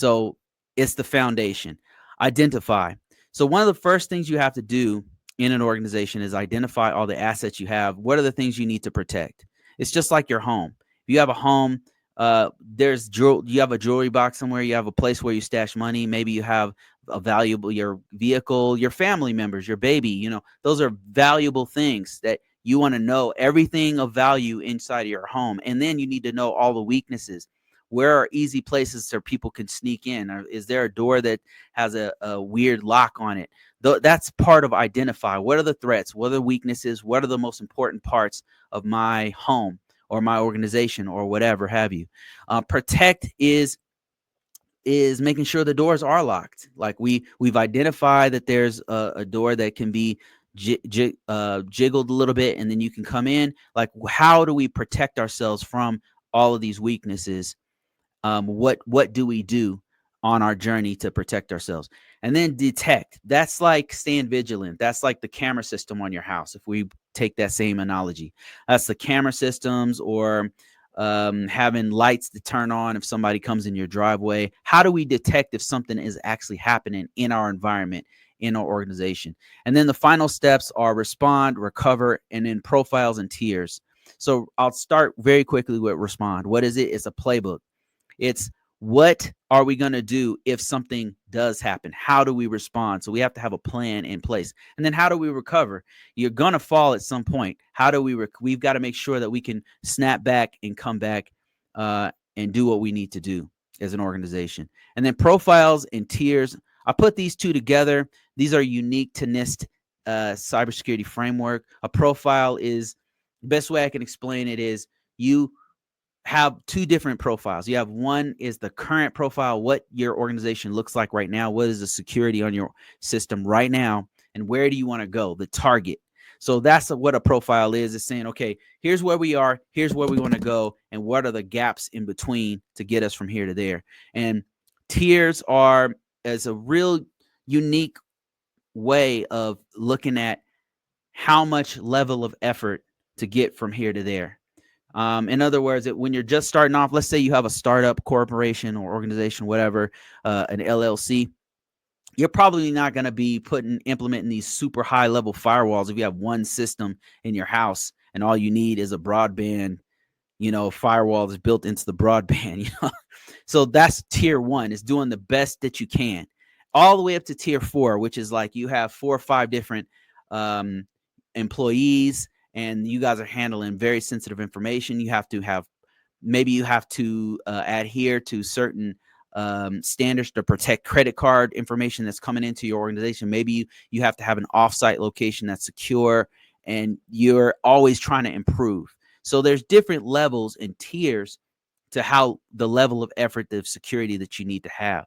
So it's the foundation. Identify. So one of the first things you have to do in an organization is identify all the assets you have. What are the things you need to protect? It's just like your home. If you have a home, you have a jewelry box somewhere, you have a place where you stash money, maybe you have a valuable, your vehicle, your family members, your baby, those are valuable things that you want to know everything of value inside of your home. And then you need to know all the weaknesses. Where are easy places so people can sneak in? Or is there a door that has a weird lock on it? That's part of identify. What are the threats? What are the weaknesses? What are the most important parts of my home or my organization or whatever have you? Protect is making sure the doors are locked. Like we've identified that there's a door that can be jiggled a little bit, and then you can come in. Like, how do we protect ourselves from all of these weaknesses? What do we do on our journey to protect ourselves? And then detect. That's like staying vigilant. That's like the camera system on your house. If we take that same analogy, that's the camera systems, or having lights to turn on if somebody comes in your driveway. How do we detect if something is actually happening in our environment, in our organization? And then the final steps are respond, recover, and then profiles and tiers. So I'll start very quickly with respond. What is it? It's a playbook. It's what are we going to do if something does happen? How do we respond? So we have to have a plan in place. And then how do we recover? You're going to fall at some point. How do we've got to make sure that we can snap back and come back and do what we need to do as an organization. And then profiles and tiers. I put these two together. These are unique to NIST cybersecurity framework. A profile is, the best way I can explain it is, you have two different profiles. You have one is the current profile, what your organization looks like right now. What is the security on your system right now? And where do you want to go? The target. So that's what a profile is. It's saying, okay, here's where we are. Here's where we want to go. And what are the gaps in between to get us from here to there? And tiers are as a real unique way of looking at how much level of effort to get from here to there. In other words, when you're just starting off, let's say you have a startup corporation or organization, whatever, an LLC, you're probably not going to be implementing these super high level firewalls if you have one system in your house and all you need is a broadband, firewall that's built into the broadband. So that's tier one, is doing the best that you can, all the way up to tier four, which is like you have 4 or 5 different employees, and you guys are handling very sensitive information. You have to adhere to certain standards to protect credit card information that's coming into your organization. Maybe you have to have an offsite location that's secure, and you're always trying to improve. So there's different levels and tiers to how the level of effort of security that you need to have.